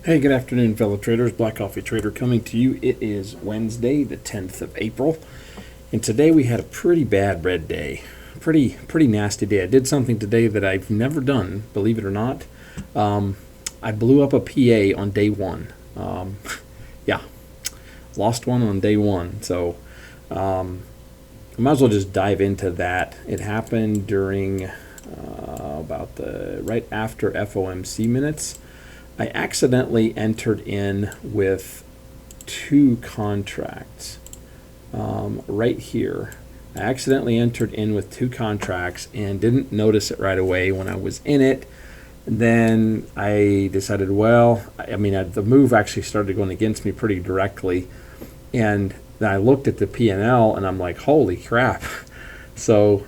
Hey, good afternoon, fellow traders. Black Coffee Trader coming to you. It is Wednesday, the 10th of April, and today we had a pretty bad red day. Pretty nasty day. I did something today that I've never done, believe it or not. I blew up a PA on day one. Yeah, lost one on day one. So I might as well just dive into that. It happened during right after FOMC minutes. I accidentally entered in with two contracts right here. I accidentally entered in with two contracts and didn't notice it right away when I was in it. And then I decided, well, the move actually started going against me pretty directly. And then I looked at the P&L and I'm like, holy crap. So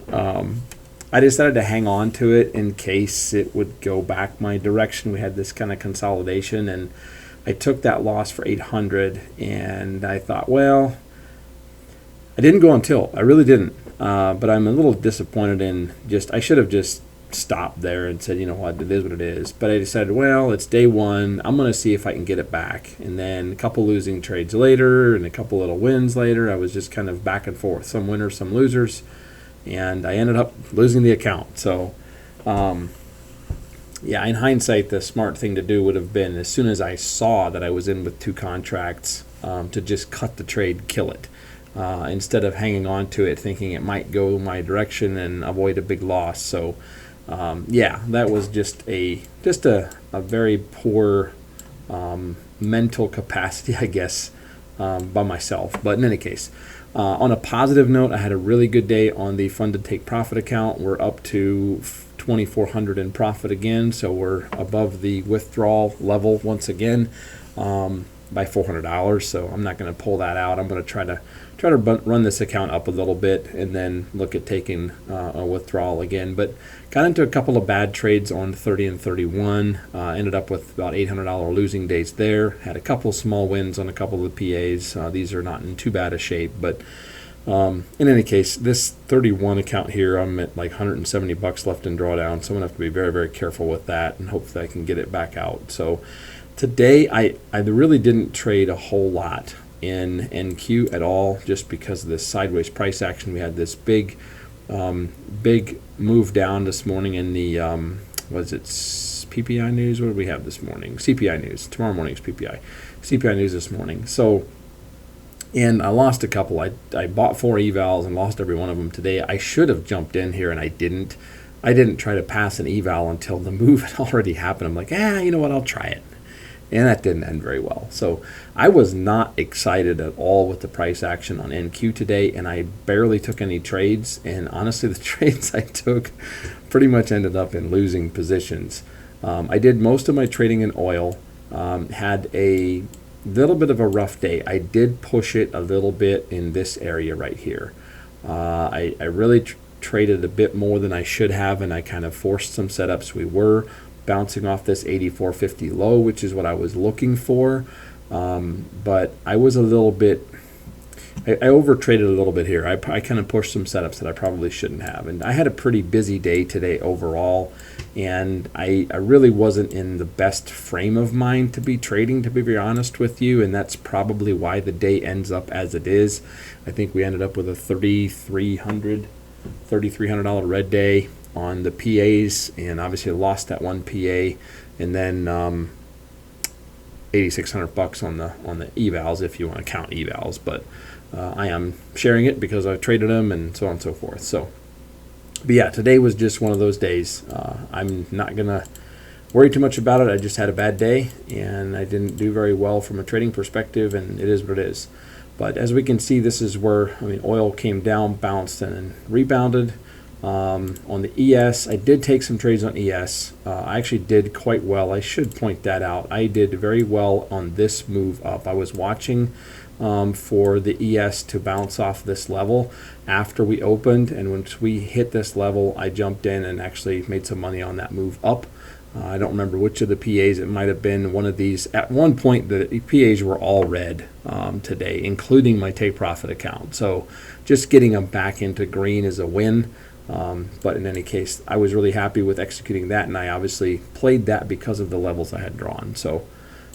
I decided to hang on to it in case it would go back my direction. We had this kind of consolidation, and I took that loss for 800, and I thought, well, I didn't go on tilt. I really didn't. But I'm a little disappointed in I should have just stopped there and said, you know what, it is what it is. But I decided, well, it's day one. I'm going to see if I can get it back. And then a couple losing trades later and a couple little wins later, I was just kind of back and forth, some winners, some losers. And I ended up losing the account. So, yeah, in hindsight, the smart thing to do would have been, as soon as I saw that I was in with two contracts, to just cut the trade, kill it, instead of hanging on to it, thinking it might go my direction and avoid a big loss. So, yeah, that was just a very poor mental capacity, I guess, by myself. But in any case. On a positive note, I had a really good day on the Funded Take Profit account. We're up to 2,400 in profit again, so we're above the withdrawal level once again by $400. So I'm not going to pull that out. I'm going to try to run this account up a little bit and then look at taking a withdrawal again. But got into a couple of bad trades on 30 and 31. Ended up with about $800 losing days there. Had a couple small wins on a couple of the PAs. These are not in too bad a shape, but in any case, this 31 account here, I'm at like $170 left in drawdown, so I'm gonna have to be very, very careful with that, and hopefully I can get it back out. So today, I really didn't trade a whole lot in NQ at all, just because of this sideways price action. We had this big move down this morning in the was it PPI news? What did we have this morning? CPI news. Tomorrow morning's CPI news this morning. So, and I lost a couple. I bought 4 evals and lost every one of them today. I should have jumped in here, and I didn't. I didn't try to pass an eval until the move had already happened. I'm like, you know what, I'll try it. And that didn't end very well. So I was not excited at all with the price action on NQ today, and I barely took any trades. And honestly, the trades I took pretty much ended up in losing positions. I did most of my trading in oil, had a little bit of a rough day. I did push it a little bit in this area right here. I really traded a bit more than I should have, and I kind of forced some setups. We were bouncing off this 84.50 low, which is what I was looking for, but I was a little bit, I over traded a little bit here. I kind of pushed some setups that I probably shouldn't have, and I had a pretty busy day today overall, and I really wasn't in the best frame of mind to be trading, to be very honest with you, and that's probably why the day ends up as it is. I think we ended up with a $3,300 red day on the PAs, and obviously lost that one PA, and then $8,600 on the evals, if you want to count evals. But I am sharing it because I traded them and so on and so forth. So, but yeah, today was just one of those days. I'm not gonna worry too much about it. I just had a bad day, and I didn't do very well from a trading perspective, and it is what it is. But as we can see, this is where oil came down, bounced, and then rebounded. On the ES, I did take some trades on ES. I actually did quite well. I should point that out. I did very well on this move up. I was watching for the ES to bounce off this level after we opened, and once we hit this level, I jumped in and actually made some money on that move up. I don't remember which of the PAs. It might have been one of these. At one point, the PAs were all red today, including my take profit account. So just getting them back into green is a win. But in any case, I was really happy with executing that, and I obviously played that because of the levels I had drawn. So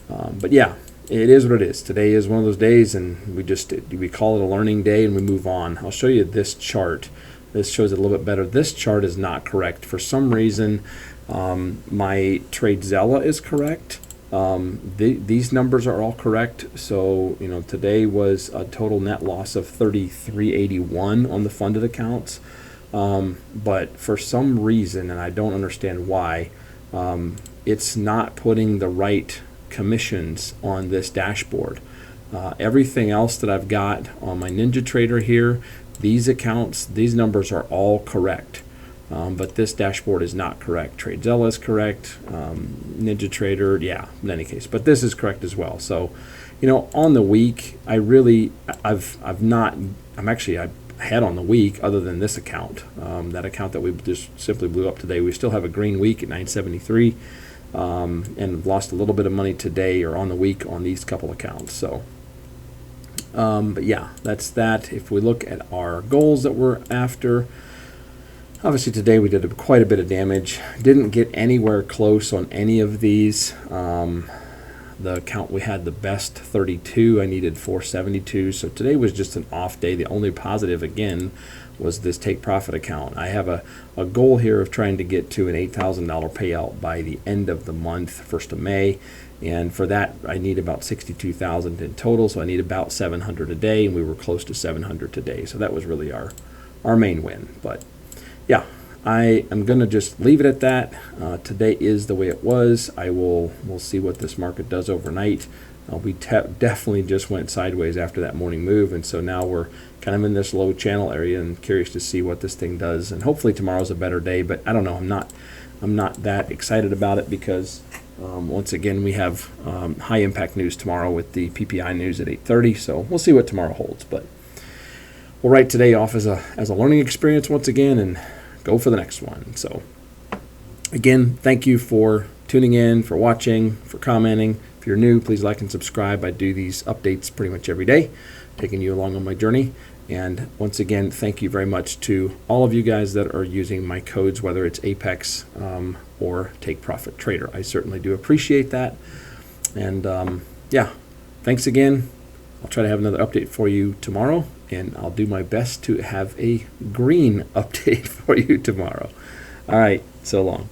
But yeah, it is what it is. Today is one of those days, and we call it a learning day, and we move on. I'll show you this chart. This shows it a little bit better. This chart is not correct. For some reason, my TradeZella is correct. These numbers are all correct. So, today was a total net loss of $33.81 on the funded accounts. But for some reason, and I don't understand why, it's not putting the right commissions on this dashboard. Everything else that I've got on my NinjaTrader here, these accounts, these numbers are all correct. But this dashboard is not correct. TradeZella is correct. NinjaTrader, yeah, in any case. But this is correct as well. So, on the week, I had on the week other than this account. That account that we just simply blew up today. We still have a green week at 973. And lost a little bit of money today or on the week on these couple accounts. So, but yeah, that's that. If we look at our goals that we're after, obviously today we did quite a bit of damage. Didn't get anywhere close on any of these. The account we had the best 32. I needed 472. So today was just an off day. The only positive again was this take profit account. I have a goal here of trying to get to an $8,000 payout by the end of the month, 1st of May. And for that, I need about 62,000 in total. So I need about 700 a day, and we were close to 700 today. So that was really our main win. But yeah, I am going to just leave it at that. Today is the way it was. We'll see what this market does overnight. We definitely just went sideways after that morning move, and so now we're kind of in this low channel area and curious to see what this thing does. And hopefully tomorrow's a better day, but I don't know. I'm not that excited about it because once again we have high impact news tomorrow with the PPI news at 8:30. So we'll see what tomorrow holds. But we'll write today off as a learning experience once again and go for the next one. So again, thank you for tuning in, for watching, for commenting. If you're new, please like and subscribe. I do these updates pretty much every day, taking you along on my journey. And once again, thank you very much to all of you guys that are using my codes, whether it's Apex or Take Profit Trader. I certainly do appreciate that. And yeah, thanks again. I'll try to have another update for you tomorrow, and I'll do my best to have a green update for you tomorrow. All right, so long.